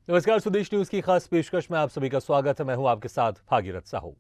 नमस्कार, स्वदेश न्यूज की खास पेशकश में आप सभी का स्वागत है। मैं हूं आपके साथ भागीरथ साहू।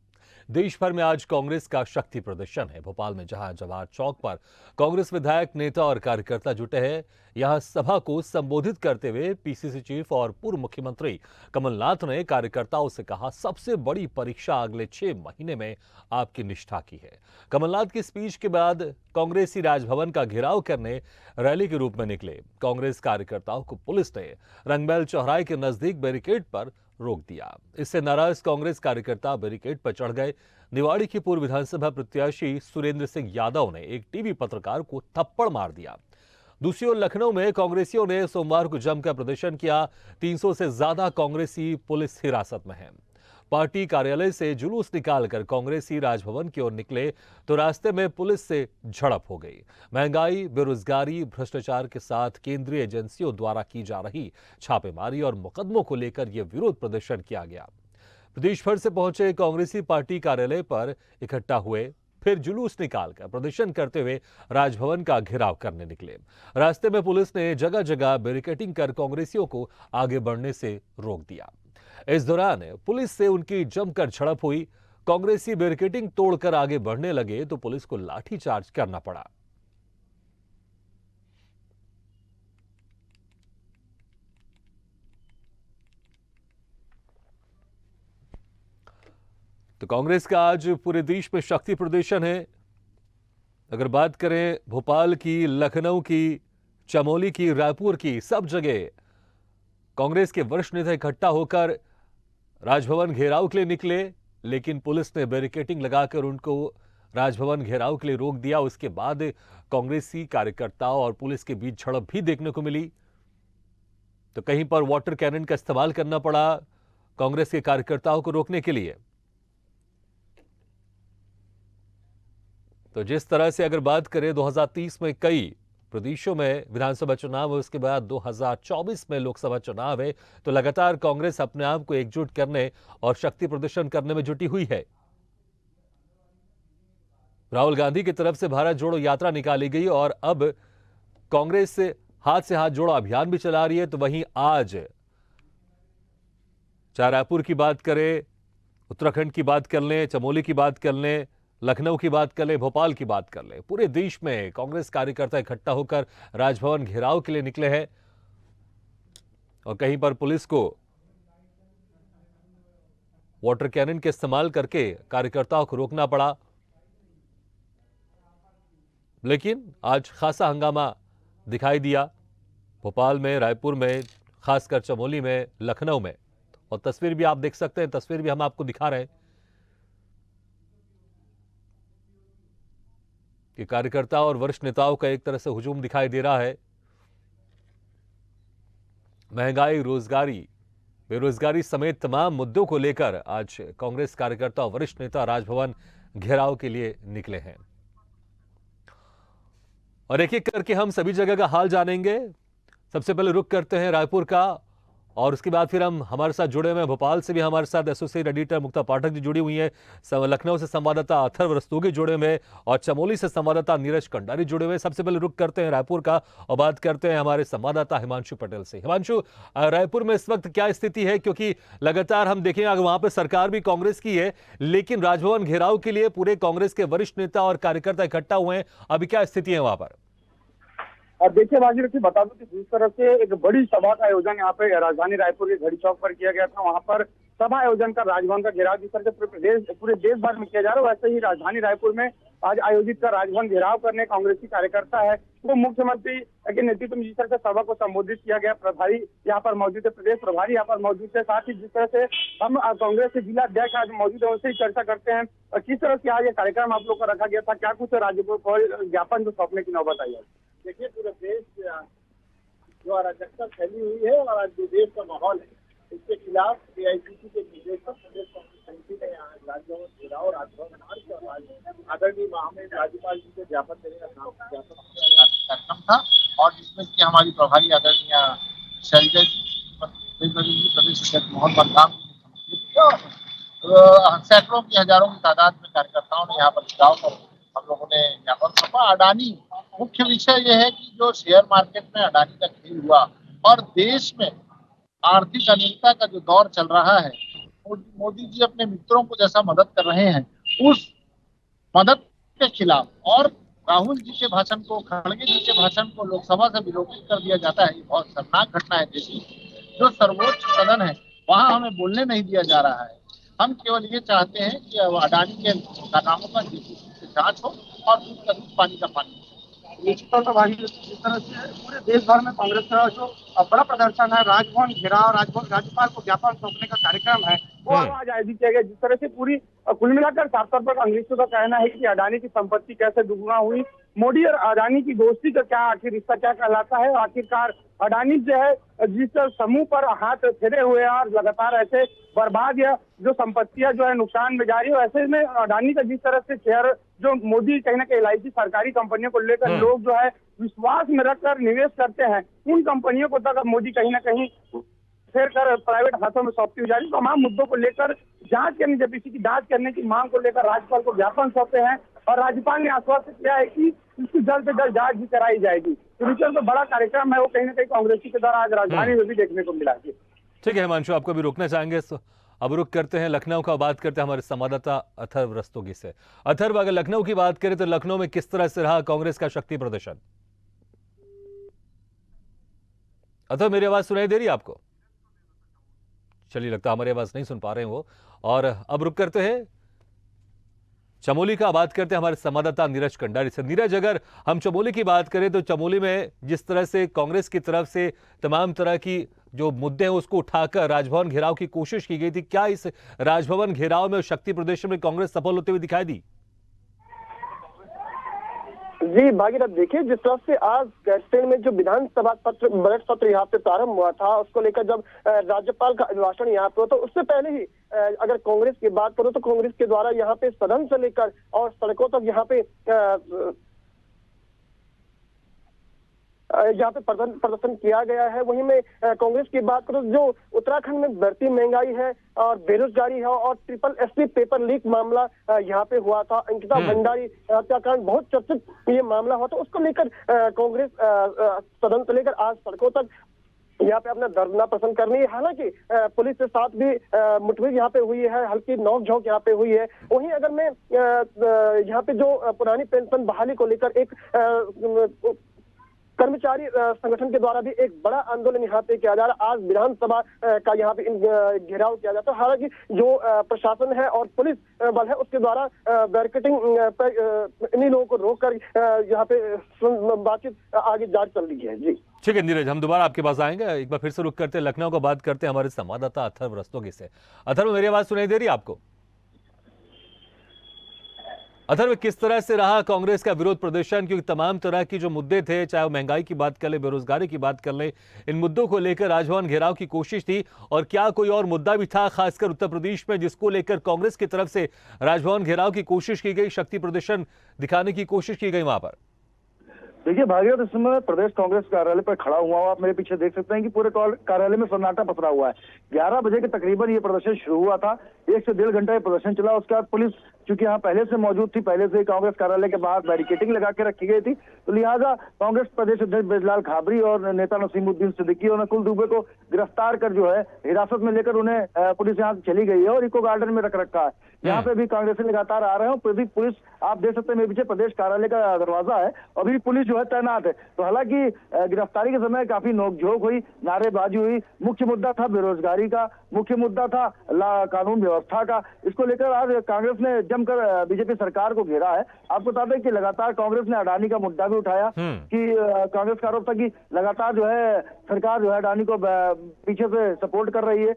देश भर में आज कांग्रेस का शक्ति प्रदर्शन है। भोपाल में जहां जवाहर चौक पर कांग्रेस विधायक, नेता और कार्यकर्ता जुटे हैं, यहां सभा को संबोधित करते हुए पीसीसी चीफ और पूर्व मुख्यमंत्री कमलनाथ ने कार्यकर्ताओं से कहा, सबसे बड़ी परीक्षा अगले 6 महीने में आपकी निष्ठा की है। कमलनाथ की स्पीच के बाद कांग्रेसी राजभवन का घेराव करने रैली के रूप में निकले कांग्रेस कार्यकर्ताओं को पुलिस ने रंगमहल चौराहे के नजदीक बैरिकेड पर रोक दिया। इससे नाराज कांग्रेस कार्यकर्ता बैरिकेड पर चढ़ गए। निवाड़ी की पूर्व विधानसभा प्रत्याशी सुरेंद्र सिंह यादव ने एक टीवी पत्रकार को थप्पड़ मार दिया। दूसरी ओर लखनऊ में कांग्रेसियों ने सोमवार को जमकर प्रदर्शन किया। 300 से ज्यादा कांग्रेसी पुलिस हिरासत में हैं। पार्टी कार्यालय से जुलूस निकालकर कांग्रेसी राजभवन की ओर निकले तो रास्ते में पुलिस से झड़प हो गई। महंगाई, बेरोजगारी, भ्रष्टाचार के साथ केंद्रीय एजेंसियों द्वारा की जा रही छापेमारी और मुकदमों को लेकर यह विरोध प्रदर्शन किया गया। प्रदेश भर से पहुंचे कांग्रेसी पार्टी कार्यालय पर इकट्ठा हुए, फिर जुलूस निकालकर प्रदर्शन करते हुए राजभवन का घेराव करने निकले। रास्ते में पुलिस ने जगह जगह बैरिकेडिंग कर कांग्रेसियों को आगे बढ़ने से रोक दिया। इस दौरान पुलिस से उनकी जमकर झड़प हुई। कांग्रेसी बैरिकेडिंग तोड़कर आगे बढ़ने लगे तो पुलिस को लाठीचार्ज करना पड़ा। तो कांग्रेस का आज पूरे देश में शक्ति प्रदर्शन है। अगर बात करें भोपाल की, लखनऊ की, चमोली की, रायपुर की, सब जगह कांग्रेस के वरिष्ठ नेता इकट्ठा होकर राजभवन घेराव के लिए निकले, लेकिन पुलिस ने बैरिकेडिंग लगाकर उनको राजभवन घेराव के लिए रोक दिया। उसके बाद कांग्रेसी कार्यकर्ताओं और पुलिस के बीच झड़प भी देखने को मिली। तो कहीं पर वाटर कैनन का इस्तेमाल करना पड़ा कांग्रेस के कार्यकर्ताओं को रोकने के लिए। तो जिस तरह से अगर बात करें 2030 में कई प्रदेशों में विधानसभा चुनाव है, उसके बाद 2024 में लोकसभा चुनाव है, तो लगातार कांग्रेस अपने आप को एकजुट करने और शक्ति प्रदर्शन करने में जुटी हुई है। राहुल गांधी की तरफ से भारत जोड़ो यात्रा निकाली गई और अब कांग्रेस से हाथ जोड़ो अभियान भी चला रही है। तो वहीं आज चाहे रायपुर की बात करें, उत्तराखंड की बात कर लें, चमोली की बात कर लें, लखनऊ की बात कर ले, भोपाल की बात कर ले, पूरे देश में कांग्रेस कार्यकर्ता इकट्ठा होकर राजभवन घेराव के लिए निकले हैं और कहीं पर पुलिस को वाटर कैनन के इस्तेमाल करके कार्यकर्ताओं को रोकना पड़ा। लेकिन आज खासा हंगामा दिखाई दिया भोपाल में, रायपुर में, खासकर चमोली में, लखनऊ में। और तस्वीर भी आप देख सकते हैं, तस्वीर भी हम आपको दिखा रहे हैं कि कार्यकर्ता और वरिष्ठ नेताओं का एक तरह से हुजूम दिखाई दे रहा है। महंगाई, रोजगारी, बेरोजगारी समेत तमाम मुद्दों को लेकर आज कांग्रेस कार्यकर्ता और वरिष्ठ नेता राजभवन घेराव के लिए निकले हैं। और एक एक करके हम सभी जगह का हाल जानेंगे। सबसे पहले रुख करते हैं रायपुर का और उसके बाद फिर हम हमारे साथ जुड़े हुए हैं भोपाल से भी हमारे साथ एसोसिएट एडिटर मुक्ता पाठक जी जुड़ी हुई हैं, लखनऊ से संवाददाता अथर्व रस्तोगी जुड़े हुए हैं और चमोली से संवाददाता नीरज कंडारी जुड़े हुए हैं। सबसे पहले रुख करते हैं रायपुर का और बात करते हैं हमारे संवाददाता हिमांशु पटेल से। हिमांशु, रायपुर में इस वक्त क्या स्थिति है, क्योंकि लगातार हम देखें अगर वहां पर सरकार भी कांग्रेस की है, लेकिन राजभवन घेराव के लिए पूरे कांग्रेस के वरिष्ठ नेता और कार्यकर्ता इकट्ठा हुए हैं, अभी क्या स्थिति है वहां पर? और देखिए भागीरथ जी, बता दूं कि जिस तरह से एक बड़ी सभा का आयोजन यहाँ पे राजधानी रायपुर के घड़ी चौक पर किया गया था, वहाँ पर सभा आयोजन का राजभवन का घेराव जिस तरह से पूरे देश भर में किया जा रहा है, वैसे ही राजधानी रायपुर में आज आयोजित का राजभवन घेराव करने कांग्रेसी कार्यकर्ता है वो मुख्यमंत्री के नेतृत्व में जिस तरह से सभा को संबोधित किया गया। प्रभारी यहाँ पर मौजूद है, प्रदेश प्रभारी यहाँ पर मौजूद है, साथ ही जिस तरह से हम कांग्रेस के जिला अध्यक्ष आज मौजूद है, उससे ही चर्चा करते हैं और किस तरह से आज ये कार्यक्रम आप लोग का रखा गया था, क्या कुछ राज्य को ज्ञापन जो सौंपने की नौबत आई है। देखिए, पूरे देश जो अराजकता फैली हुई है और आज जो देश का माहौल है, इसके खिलाफ एआईसीसी के निर्देश पर प्रदेश कांग्रेस समिति ने यहाँ राजभवन घेराव, राजभवन मार्च और आदरणीय महामहिम राज्यपाल जी को ज्ञापन देने का कार्यक्रम था और जिसमें कि हमारी प्रभारी आदरणीय शैलजा जी, प्रदेश अध्यक्ष मोहन बलराम सैकड़ों की, हजारों की तादाद में कार्यकर्ताओं ने यहाँ पर घेराव कर हम लोगों ने ज्ञापन सौंपा। अडानी, मुख्य विषय यह है कि जो शेयर मार्केट में अडानी का खेल हुआ और देश में आर्थिक अनियमितता का जो दौर चल रहा है, मोदी जी अपने मित्रों को जैसा मदद कर रहे हैं, उस मदद के खिलाफ और राहुल जी के भाषण को, खड़गे जी के भाषण को लोकसभा से विलोपित कर दिया जाता है। ये बहुत शर्मनाक घटना है देश की। जो सर्वोच्च सदन है वहां हमें बोलने नहीं दिया जा रहा है। हम केवल ये चाहते हैं कि अडानी के नामों का जेपीसी से जांच हो और दूध का दूध, पानी का पानी। निश्चित तौर पर भाई, जिस तरह से पूरे देश भर में कांग्रेस का जो बड़ा प्रदर्शन है, राजभवन घेराव, राजभवन राज्यपाल को ज्ञापन सौंपने का कार्यक्रम है, वो आज आयोजित किया गया। जिस तरह से पूरी कुल मिलाकर साफ तौर पर कांग्रेसियों का कहना है कि अडानी की संपत्ति कैसे दुगुना हुई, मोदी और अडानी की दोस्ती का क्या आखिर रिश्ता क्या कहलाता है, आखिरकार अडानी जो है जिस समूह पर हाथ फेरे हुए हैं और लगातार ऐसे बर्बाद या जो संपत्तियां जो है नुकसान में जा रही है, ऐसे में अडानी का जिस तरह से शेयर जो मोदी कहीं ना कहीं LIC सरकारी कंपनियों को लेकर लोग जो है विश्वास में रखकर निवेश करते हैं, उन कंपनियों को तक मोदी कहीं ना कहीं फेर कर प्राइवेट हाथों में सौंपती हुई जा रही। तमाम मुद्दों को लेकर जांच करने, जेपीसी की जांच करने की मांग को लेकर राज्यपाल को ज्ञापन सौंपे हैं और राज्यपाल ने आश्वासन किया है कि इसकी जल्द से जल्द जांच भी कराई जाएगी। तो विचार तो बड़ा कार्यक्रम है, वो कहीं ना कहीं कांग्रेसी के द्वारा आज राजधानी में भी देखने को मिला है। ठीक है हिमांशु, आपको भी रोकना चाहेंगे तो अब रुक करते हैं लखनऊ का, बात करते हैं हमारे संवाददाता अथर्व रस्तोगी से। अथर्व, अगर लखनऊ की बात करें तो लखनऊ में किस तरह से रहा कांग्रेस का शक्ति प्रदर्शन? अथर्व, मेरी आवाज सुनाई दे रही है आपको? चलिए, लगता है हमारी आवाज नहीं सुन पा रहे हैं वो। और अब रुक करते हैं चमोली का, बात करते हैं हमारे संवाददाता नीरज कंडारी से। नीरज, अगर हम चमोली की बात करें तो चमोली में जिस तरह से कांग्रेस की तरफ से तमाम तरह की जो मुद्दे हैं उसको उठाकर राजभवन घेराव की कोशिश की गई थी, क्या इस राजभवन घेराव में शक्ति प्रदर्शन में कांग्रेस सफल होते हुए दिखाई दी? जी भागीरथ, देखिए जिस तरह से आज कैंटीन में जो विधानसभा सत्र, बजट सत्र यहाँ पे प्रारंभ हुआ था, उसको लेकर जब राज्यपाल का अभिभाषण यहाँ पे हुआ तो उससे पहले ही अगर कांग्रेस की बात करो तो कांग्रेस के द्वारा यहाँ पे सदन से लेकर और सड़कों तक यहाँ पे प्रदर्शन किया गया है। वहीं में कांग्रेस की बात करो, जो उत्तराखंड में बढ़ती महंगाई है और बेरोजगारी है और SSST पेपर लीक मामला यहाँ पे हुआ था, अंकिता भंडारी हत्याकांड बहुत चर्चित ये मामला हुआ, तो उसको लेकर कांग्रेस सदन से लेकर आज सड़कों तक यहाँ पे अपना धरना प्रदर्शन करनी है। हालांकि पुलिस के साथ भी मुठभेड़ यहाँ पे हुई है, हल्की नोकझोंक यहाँ पे हुई है। वहीं अगर मैं यहाँ पे जो पुरानी पेंशन बहाली को लेकर एक कर्मचारी संगठन के द्वारा भी एक बड़ा आंदोलन यहाँ पे किया जा रहा है। आज विधानसभा का यहाँ पे घेराव किया जाता है। हालांकि जो प्रशासन है और पुलिस बल है उसके द्वारा बैरिकेडिंग पर इन्हीं लोगों को रोककर यहाँ पे बातचीत आगे जांच चल रही है। जी ठीक है नीरज, हम दोबारा आपके पास आएंगे। एक बार फिर से रुक करते हैं लखनऊ को, बात करते हैं हमारे संवाददाता अथर्व रस्तोगी से। अथर्व, मेरी आवाज सुनाई दे रही है आपको? अथर्व, किस तरह से रहा कांग्रेस का विरोध प्रदर्शन, क्योंकि तमाम तरह की जो मुद्दे थे, चाहे वो महंगाई की बात कर ले, बेरोजगारी की बात कर ले, इन मुद्दों को लेकर राजभवन घेराव की कोशिश थी, और क्या कोई और मुद्दा भी था खासकर उत्तर प्रदेश में जिसको लेकर कांग्रेस की तरफ से राजभवन घेराव की कोशिश की गई, शक्ति प्रदर्शन दिखाने की कोशिश की गई वहां पर? देखिए भागीरथ, इस समय प्रदेश कांग्रेस कार्यालय पर खड़ा हुआ हूं, आप मेरे पीछे देख सकते हैं कि पूरे कार्यालय में सन्नाटा पसरा हुआ है। 11 बजे के तकरीबन ये प्रदर्शन शुरू हुआ था, 1 से 1.5 घंटा ये प्रदर्शन चला। उसके बाद पुलिस चूंकि यहाँ पहले से मौजूद थी, पहले से कांग्रेस कार्यालय के बाहर बैरिकेडिंग लगा के रखी गई थी, तो लिहाजा कांग्रेस प्रदेश अध्यक्ष ब्रजलाल खाबरी और नेता नसीमुद्दीन सिद्दीकी और नकुल दुबे को गिरफ्तार कर जो है हिरासत में लेकर उन्हें पुलिस यहाँ से चली गई है और इको गार्डन में रख रखा है। यहाँ पे भी कांग्रेसी लगातार आ रहे हैं। पुलिस आप देख सकते हैं मेरे पीछे प्रदेश कार्यालय का दरवाजा है, अभी पुलिस जो है तैनात है। तो हालांकि गिरफ्तारी के समय काफी नोकझोंक हुई, नारेबाजी हुई। मुख्य मुद्दा था बेरोजगारी का, मुख्य मुद्दा था कानून व्यवस्था का। इसको लेकर आज कांग्रेस ने जमकर बीजेपी सरकार को घेरा है। आपको बता दें कि लगातार कांग्रेस ने अडानी का मुद्दा भी उठाया कि कांग्रेस का आरोप था कि लगातार जो है सरकार जो है अडानी को पीछे से सपोर्ट कर रही है,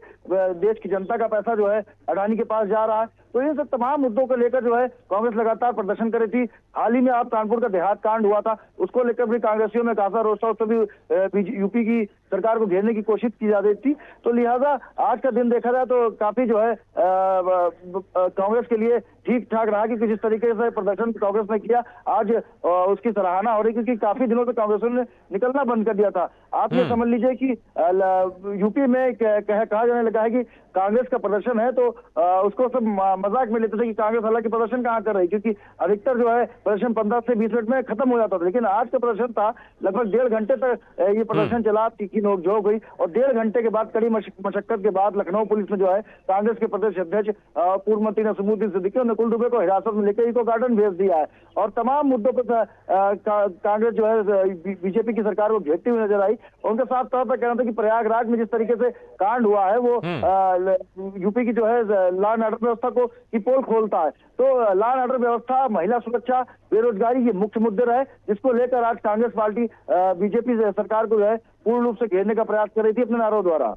देश की जनता का पैसा जो है अडानी के पास जा रहा है। तो इन सब तमाम मुद्दों को लेकर जो है कांग्रेस लगातार प्रदर्शन कर रही थी। हाल ही में आप कानपुर का देहात कांड हुआ था, उसको लेकर भी कांग्रेसियों में खासा रोष था, उससे भी यूपी की सरकार को घेरने की कोशिश की जा रही थी। तो लिहाजा आज का दिन देखा जाए तो काफी जो है कांग्रेस के लिए ठीक ठाक रहा, कि जिस तरीके से प्रदर्शन कांग्रेस ने किया आज उसकी सराहना हो रही, क्योंकि काफी दिनों से कांग्रेस ने निकलना बंद कर दिया था। आप ये समझ समझ लीजिए कि यूपी में कहा जाने लगा है कि कांग्रेस का प्रदर्शन है तो उसको सब मजाक में लेते थे कि कांग्रेस हालांकि प्रदर्शन कहाँ कर रही, क्योंकि अधिकतर जो है प्रदर्शन 15 से 20 मिनट में खत्म हो जाता था। लेकिन आज का प्रदर्शन था लगभग 1.5 घंटे तक ये प्रदर्शन चला, तीखी नोकझोंक हुई और 1.5 घंटे के बाद कड़ी मशक्कत के बाद लखनऊ पुलिस ने जो है कांग्रेस के प्रदेश अध्यक्ष पूर्व मंत्री नसीमुद्दीन सिद्दीकी और नकुल दुबे को हिरासत में लेकर इको गार्डन भेज दिया है और तमाम मुद्दों पर कांग्रेस जो है बीजेपी की सरकार को घेरती हुई नजर आई। उनका साफ तौर पर कहना था कि प्रयागराज में जिस तरीके से कांड हुआ है वो यूपी की जो है लॉ एंड ऑर्डर व्यवस्था को की पोल खोलता है। तो लॉ एंड ऑर्डर व्यवस्था, महिला सुरक्षा, बेरोजगारी ये मुख्य मुद्दे रहे जिसको लेकर आज कांग्रेस पार्टी बीजेपी सरकार को जो है पूर्ण रूप से घेरने का प्रयास कर रही थी अपने नारों द्वारा।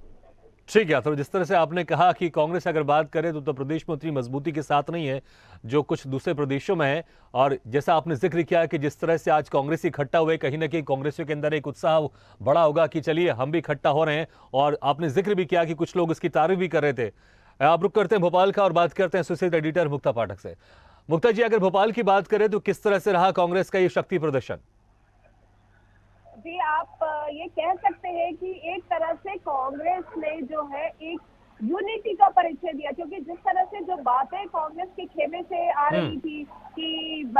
ठीक है, तो जिस तरह से आपने कहा कि कांग्रेस अगर बात करें तो उत्तर प्रदेश में उतनी मजबूती के साथ नहीं है जो कुछ दूसरे प्रदेशों में है, और जैसा आपने जिक्र किया कि जिस तरह से आज कांग्रेस इकट्ठा हुए, कहीं ना कहीं कांग्रेसियों के अंदर एक उत्साह बड़ा होगा कि चलिए हम भी इकट्ठा हो रहे हैं, और आपने जिक्र भी किया कि कुछ लोग इसकी तारीफ भी कर रहे थे। आप रुक करते हैं भोपाल का और बात करते हैं एसोसिएट एडिटर मुक्ता पाठक से। मुक्ता जी, अगर भोपाल की बात करें तो किस तरह से रहा कांग्रेस का ये शक्ति प्रदर्शन? जी, आप ये कह सकते हैं कि एक तरह से कांग्रेस ने जो है एक यूनिटी का परिचय दिया, क्योंकि जिस तरह से जो बातें कांग्रेस के खेमे से आ रही थी कि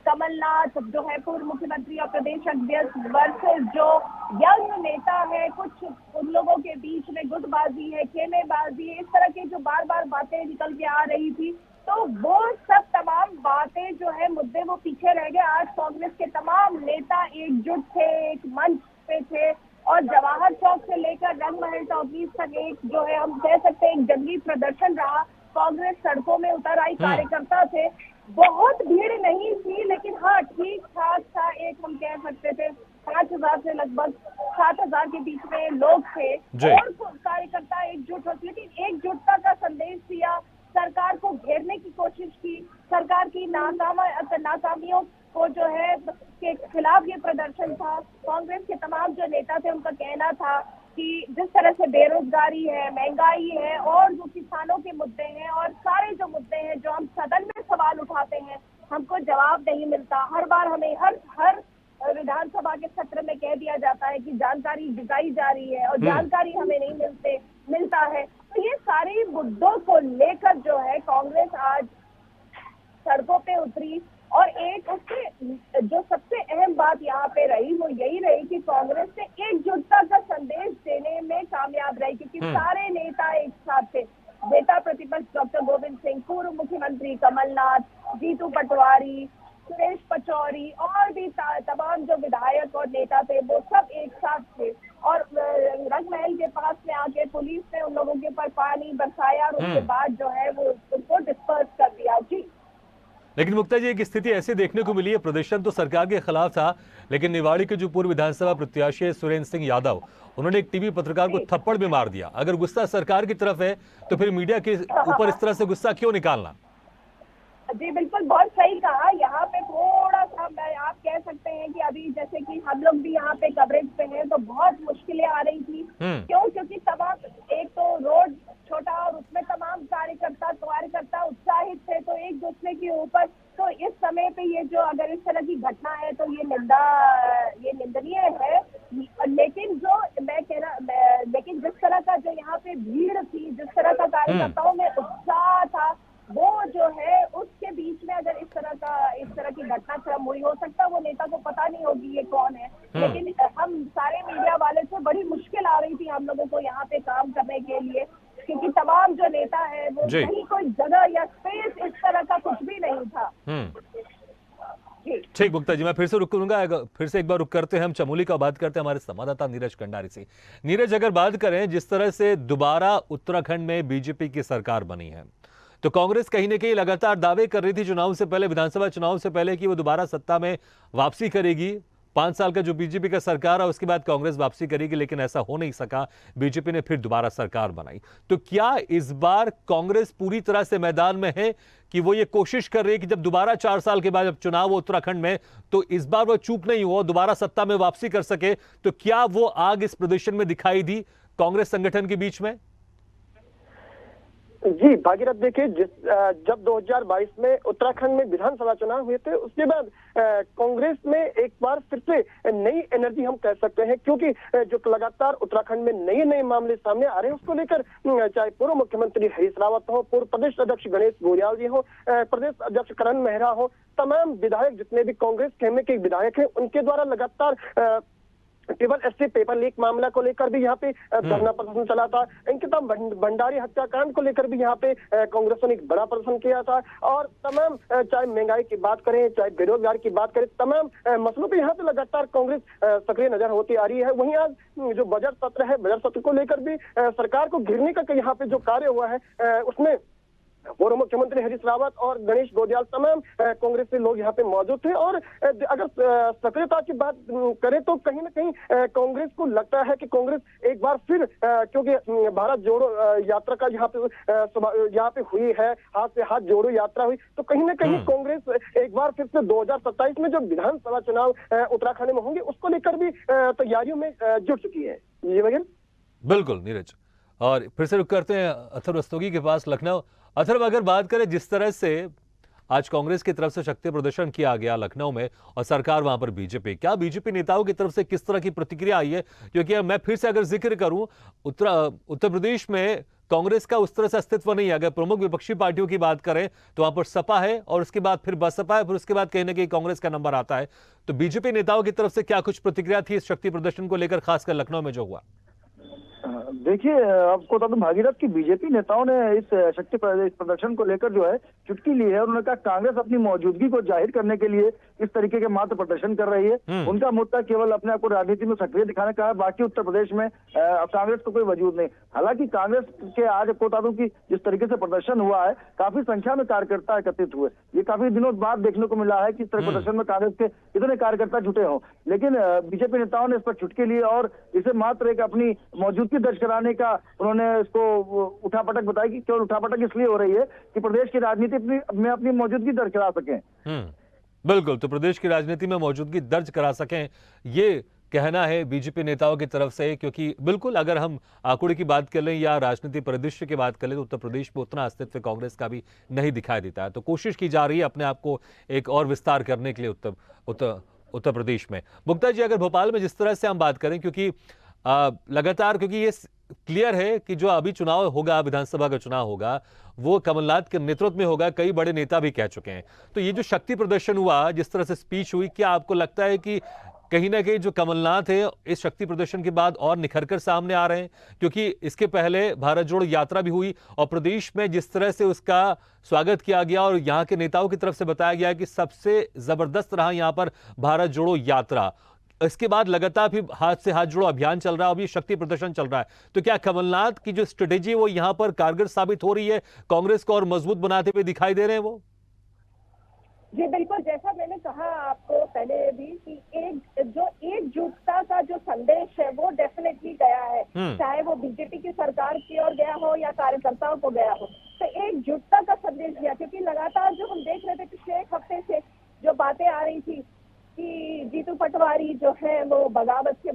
कमलनाथ जो है पूर्व मुख्यमंत्री और प्रदेश अध्यक्ष वर्सेस जो यंग नेता है, कुछ उन लोगों के बीच में गुटबाजी है, खेमेबाजी है, इस तरह की जो बार बार बातें निकल के आ रही थी, तो वो सब तमाम बातें जो है मुद्दे वो पीछे रह गए। आज कांग्रेस के तमाम नेता एकजुट थे, एक मंच पे थे और जवाहर चौक से लेकर रंगमहल टॉकीज तक एक जो है हम कह सकते हैं एक जंगी प्रदर्शन रहा। कांग्रेस सड़कों में उतर आई, कार्यकर्ता थे, बहुत भीड़ नहीं थी लेकिन हाँ ठीक ठाक था, एक हम कह सकते थे 5,000 से लगभग 7,000 के बीच में लोग थे और कार्यकर्ता एकजुट होते, लेकिन एकजुटता का संदेश दिया, सरकार को घेरने की कोशिश की, सरकार की नाकामियों को जो है के खिलाफ ये प्रदर्शन था। कांग्रेस के तमाम जो नेता थे उनका कहना था कि जिस तरह से बेरोजगारी है, महंगाई है और जो किसानों के मुद्दे हैं और सारे जो मुद्दे हैं जो हम सदन में सवाल उठाते हैं हमको जवाब नहीं मिलता, हर बार हमें हर विधानसभा के सत्र में कह दिया जाता है कि जानकारी जुटाई जा रही है और जानकारी हमें नहीं मिलता है। तो ये सारे मुद्दों को लेकर जो है कांग्रेस आज सड़कों पे उतरी और एक उससे जो सबसे अहम बात यहाँ पे रही वो यही रही कि कांग्रेस ने एकजुटता का संदेश देने में कामयाब रही, क्योंकि सारे नेता एक साथ थे। नेता प्रतिपक्ष डॉक्टर गोविंद सिंह, पूर्व मुख्यमंत्री कमलनाथ, जीतू पटवारी, सुरेश पचौरी और भी तमाम जो विधायक और नेता थे वो सब एक साथ थे और रंगमहल के पास में आके पुलिस ने उन लोगों के ऊपर पानी बरसाया और उसके बाद जो है वो उनको डिस्पर्स कर दिया। जी, लेकिन मुक्ता जी, एक स्थिति ऐसी देखने को मिली है, प्रदर्शन तो सरकार के खिलाफ था लेकिन निवाड़ी के जो पूर्व विधानसभा प्रत्याशी है सुरेंद्र सिंह यादव, उन्होंने एक टीवी पत्रकार को थप्पड़ भी मार दिया। अगर गुस्सा सरकार की तरफ है तो फिर मीडिया के ऊपर इस तरह से गुस्सा क्यों निकालना? जी बिल्कुल, बहुत सही कहा। यहाँ पे थोड़ा सा आप कह सकते हैं कि अभी जैसे कि हम लोग भी यहाँ पे कवरेज पे हैं तो बहुत मुश्किलें आ रही थी। क्योंकि तमाम एक तो रोड छोटा और उसमें तमाम कार्यकर्ता उत्साहित थे तो एक दूसरे के ऊपर, तो इस समय पे ये जो अगर इस तरह की घटना है तो ये निंदनीय है। लेकिन जिस तरह का जो यहाँ पे भीड़ थी, जिस तरह का कार्यकर्ताओं में उत्साह था, वो जो है उसके बीच में अगर इस तरह की घटनाक्रम हुई, हो सकता है वो नेता को पता नहीं होगी ये कौन है, लेकिन हम सारे मीडिया वाले से बड़ी मुश्किल आ रही थी हम लोगों को यहाँ पे काम करने के लिए, क्योंकि तमाम जो नेता है वो कहीं कोई जगह या स्पेस इस तरह का कुछ भी नहीं था। ठीक मुक्ता जी, मैं फिर से रुक करूंगा, फिर से एक बार रुक करते हैं, हम चमोली का बात करते हैं हमारे संवाददाता नीरज कंडारी से। नीरज, अगर बात करें जिस तरह से दोबारा उत्तराखंड में बीजेपी की सरकार बनी है तो कांग्रेस कहीं ना कहीं लगातार दावे कर रही थी चुनाव से पहले, विधानसभा चुनाव से पहले, कि वो दोबारा सत्ता में वापसी करेगी। 5 साल का जो बीजेपी का सरकार है उसके बाद कांग्रेस वापसी करेगी, लेकिन ऐसा हो नहीं सका, बीजेपी ने फिर दोबारा सरकार बनाई। तो क्या इस बार कांग्रेस पूरी तरह से मैदान में है कि वो ये कोशिश कर रही है कि जब दोबारा 4 साल के बाद जब चुनाव हो उत्तराखंड में तो इस बार वो चूक नहीं हो, दोबारा सत्ता में वापसी कर सके? तो क्या वो आग इस प्रदर्शन में दिखाई दी कांग्रेस संगठन के बीच में? जी भागीरथ, देखिए जब 2022 में उत्तराखंड में विधानसभा चुनाव हुए थे, उसके बाद कांग्रेस में एक बार फिर से नई एनर्जी हम कह सकते हैं, क्योंकि जो लगातार उत्तराखंड में नए नए मामले सामने आ रहे हैं, उसको लेकर चाहे पूर्व मुख्यमंत्री हरीश रावत हो, पूर्व प्रदेश अध्यक्ष गणेश गोयल जी हो, प्रदेश अध्यक्ष करण मेहरा हो, तमाम विधायक जितने भी कांग्रेस खेमे के विधायक हैं, उनके द्वारा लगातार ट्रिपल एसपी पेपर लीक मामला को लेकर भी यहाँ पे धरना प्रदर्शन चला था। अंकिता भंडारी हत्याकांड को लेकर भी यहाँ पे कांग्रेस ने एक बड़ा प्रदर्शन किया था। और तमाम चाहे महंगाई की बात करें, चाहे बेरोजगार की बात करें, तमाम मसलों पे यहाँ पे लगातार कांग्रेस सक्रिय नजर होती आ रही है। वहीं आज जो बजट सत्र है, बजट सत्र को लेकर भी सरकार को घेरने का यहाँ पे जो कार्य हुआ है, उसमें पूर्व मुख्यमंत्री हरीश रावत और गणेश गोयल तमाम कांग्रेसी लोग यहाँ पे मौजूद थे। और अगर सक्रियता की बात करें तो कहीं ना कहीं कांग्रेस को लगता है कि कांग्रेस एक बार फिर, क्योंकि भारत जोड़ो यात्रा का यहाँ पे हुई है, हाथ से हाथ जोड़ो यात्रा हुई, तो कहीं ना कहीं कांग्रेस एक बार फिर से 2027 में जो विधानसभा चुनाव उत्तराखंड में होंगे, उसको लेकर भी तैयारियों में जुट चुकी है। जी वगैरह बिल्कुल नीरज, और फिर से रुक करते हैं अथर्व रस्तोगी के पास, लखनऊ। अथर्व, अगर बात करें जिस तरह से आज कांग्रेस की तरफ से शक्ति प्रदर्शन किया गया लखनऊ में और सरकार वहां पर बीजेपी, क्या बीजेपी नेताओं की तरफ से किस तरह की प्रतिक्रिया आई है? क्योंकि मैं फिर से अगर जिक्र करूं, उत्तर प्रदेश में कांग्रेस का उस तरह से अस्तित्व नहीं है। अगर प्रमुख विपक्षी पार्टियों की बात करें तो वहां पर सपा है, और उसके बाद फिर बसपा है, फिर उसके बाद कहीं ना कहीं कांग्रेस का नंबर आता है। तो बीजेपी नेताओं की तरफ से क्या कुछ प्रतिक्रिया थी इस शक्ति प्रदर्शन को लेकर, खासकर लखनऊ में जो हुआ? देखिए, आपको बता दूं भागीरथ की बीजेपी नेताओं ने इस शक्ति प्रदर्शन को लेकर जो है चुटकी ली है। उन्होंने कहा कांग्रेस अपनी मौजूदगी को जाहिर करने के लिए इस तरीके के मात्र प्रदर्शन कर रही है। उनका मुद्दा केवल अपने आप को राजनीति में सक्रिय दिखाने का है, बाकी उत्तर प्रदेश में कांग्रेस को कोई वजूद नहीं। हालांकि कांग्रेस के आज आपको बता दूं कि जिस तरीके से प्रदर्शन हुआ है, काफी संख्या में कार्यकर्ता एकत्रित हुए। ये काफी दिनों बाद देखने को मिला है कि इस तरह प्रदर्शन में कांग्रेस के इतने कार्यकर्ता जुटे हों। लेकिन बीजेपी नेताओं ने इस पर चुटकी ली और इसे मात्र एक अपनी मौजूदगी दर्ज कराने का उन्होंने इसको उठापटक बताया कि केवल उठापटक इसलिए हो रही है कि प्रदेश की राजनीति में अपनी मौजूदगी दर्ज करा सकें। बिल्कुल, तो प्रदेश की राजनीति में मौजूदगी दर्ज करा सकें, ये कहना है बीजेपी नेताओं की तरफ से। क्योंकि बिल्कुल अगर हम आंकड़े की बात कर लें या राजनीतिक परिदृश्य की बात कर लें तो उत्तर प्रदेश में उतना अस्तित्व कांग्रेस का भी नहीं दिखाई देता है। तो कोशिश की जा रही है अपने आप को एक और विस्तार करने के लिए उत्तर प्रदेश में। मुक्ता जी, अगर भोपाल में जिस तरह से हम बात करें, क्योंकि लगातार, क्योंकि ये क्लियर है कि जो अभी चुनाव होगा, विधानसभा का चुनाव होगा, वो कमलनाथ के नेतृत्व में होगा, कई बड़े नेता भी कह चुके हैं। तो ये जो शक्ति प्रदर्शन हुआ, जिस तरह से स्पीच हुई, क्या आपको लगता है कि कहीं ना कहीं जो कमलनाथ है इस शक्ति प्रदर्शन के बाद और निखर कर सामने आ रहे हैं? क्योंकि इसके पहले भारत जोड़ो यात्रा भी हुई और प्रदेश में जिस तरह से उसका स्वागत किया गया और यहाँ के नेताओं की तरफ से बताया गया कि सबसे जबरदस्त रहा यहाँ पर भारत जोड़ो यात्रा। इसके बाद लगातार भी हाथ से हाथ जोड़ो अभियान चल रहा है, अभी शक्ति प्रदर्शन चल रहा है। तो क्या कमलनाथ की जो स्ट्रेटेजी वो यहाँ पर कारगर साबित हो रही है, कांग्रेस को और मजबूत बनाते हुए दिखाई दे रहे हैं वो? जी बिल्कुल, जैसा मैंने कहा आपको पहले भी कि एकजुटता का जो संदेश है वो डेफिनेटली गया है, चाहे वो बीजेपी की सरकार की ओर गया हो या कार्यकर्ताओं को गया हो। तो एकजुटता का संदेश दिया, क्योंकि लगातार जो हम देख रहे थे पिछले एक हफ्ते से जो बातें आ रही थी कि जीतू पटवारी जो है वो बगावत के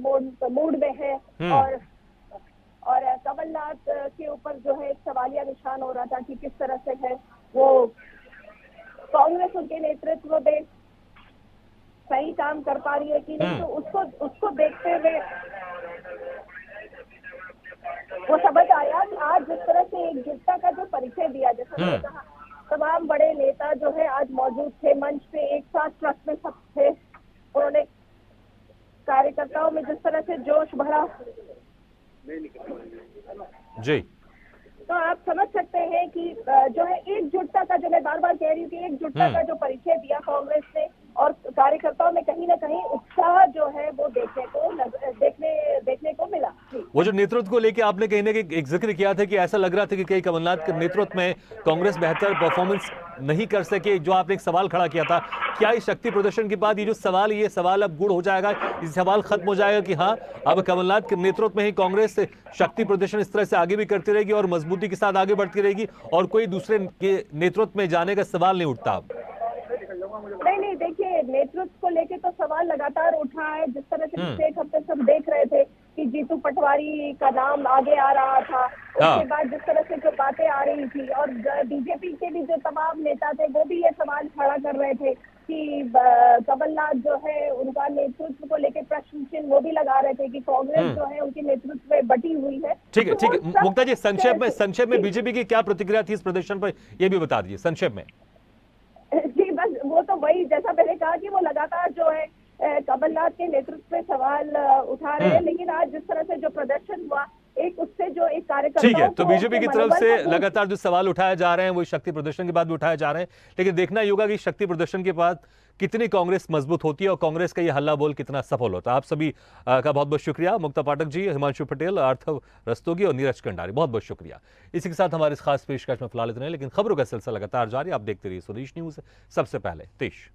मूड में है, और कमलनाथ के ऊपर जो है एक सवालिया निशान हो रहा था कि किस तरह से है वो कांग्रेस उनके नेतृत्व में सही काम कर पा रही है कि नहीं। तो उसको देखते हुए वो समझ आया कि आज जिस तरह से एकजुटता का जो परिचय दिया, जैसा मैंने कहा, तमाम बड़े नेता जो है आज मौजूद थे मंच पे, एक साथ ट्रक में सब थे। उन्होंने कार्यकर्ताओं में जिस तरह से जोश भरा जी, तो आप समझ सकते हैं कि जो है एकजुटता का, जो मैं बार बार कह रही हूँ कि एकजुटता का जो परिचय दिया कांग्रेस ने, और कार्यकर्ताओं में कहीं ना कहीं उत्साह जो है वो देखने को मिला। वो जो नेतृत्व को लेके आपने कहीं ना कहीं एक जिक्र किया था कि ऐसा लग रहा था कि कहीं कमलनाथ के नेतृत्व में कांग्रेस बेहतर परफॉर्मेंस नहीं कर सके, जो आपने एक सवाल खड़ा किया था। क्या इस शक्ति प्रदर्शन के बाद ये जो सवाल, ये सवाल अब गुड़ हो जाएगा, ये सवाल खत्म हो जाएगा कि हाँ अब कमलनाथ के नेतृत्व में ही कांग्रेस शक्ति प्रदर्शन इस तरह से आगे भी करती रहेगी और मजबूती के साथ आगे बढ़ती रहेगी और कोई दूसरे के नेतृत्व में जाने का सवाल नहीं उठता? नहीं, देखिए नेतृत्व को लेके तो सवाल लगातार उठा है। जिस तरह से पिछले एक हफ्ते सब देख रहे थे कि कि जीतू पटवारी का नाम आगे आ रहा था। हाँ। उसके बाद जिस तरह से जो बातें आ रही थी और बीजेपी के भी जो तमाम नेता थे वो भी ये सवाल खड़ा कर रहे थे कि कमलनाथ जो है उनका नेतृत्व को लेकर प्रश्न चिन्ह वो भी लगा रहे थे कि कांग्रेस जो है उनके नेतृत्व में बटी हुई है। ठीक है, तो ठीक वो है। सब मुक्ता जी, संक्षेप में जी। बीजेपी की क्या प्रतिक्रिया थी इस प्रदर्शन पर, ये भी बता दीजिए संक्षेप में। जी बस वो तो वही, जैसा मैंने कहा कि वो लगातार जो है कमलनाथ के नेतृत्व में सवाल उठा रहे हैं, लेकिन आज जिस तरह से जो प्रदर्शन हुआ एक उससे जो एक कार्यकर्ताओं ठीक है, तो को बीजेपी की उनके तरफ मनोबल से को बूस्ट लगातार जो सवाल उठाए जा रहे हैं वो शक्ति प्रदर्शन के बाद भी उठाए जा रहे हैं, लेकिन देखना ही होगा कि शक्ति प्रदर्शन के बाद कितनी कांग्रेस मजबूत होती है और कांग्रेस का ये हल्ला बोल कितना सफल होता है। आप सभी का बहुत बहुत शुक्रिया, मुक्ता पाठक जी, हिमांशु पटेल, आर्थव रस्तोगी और नीरज कंडारी, बहुत बहुत शुक्रिया। इसी के साथ हमारे इस खास पेशकश में फिलहाल इतना है, लेकिन खबरों का सिलसिला लगातार जारी। आप देखते रहिए स्वदेश न्यूज, सबसे पहले देश।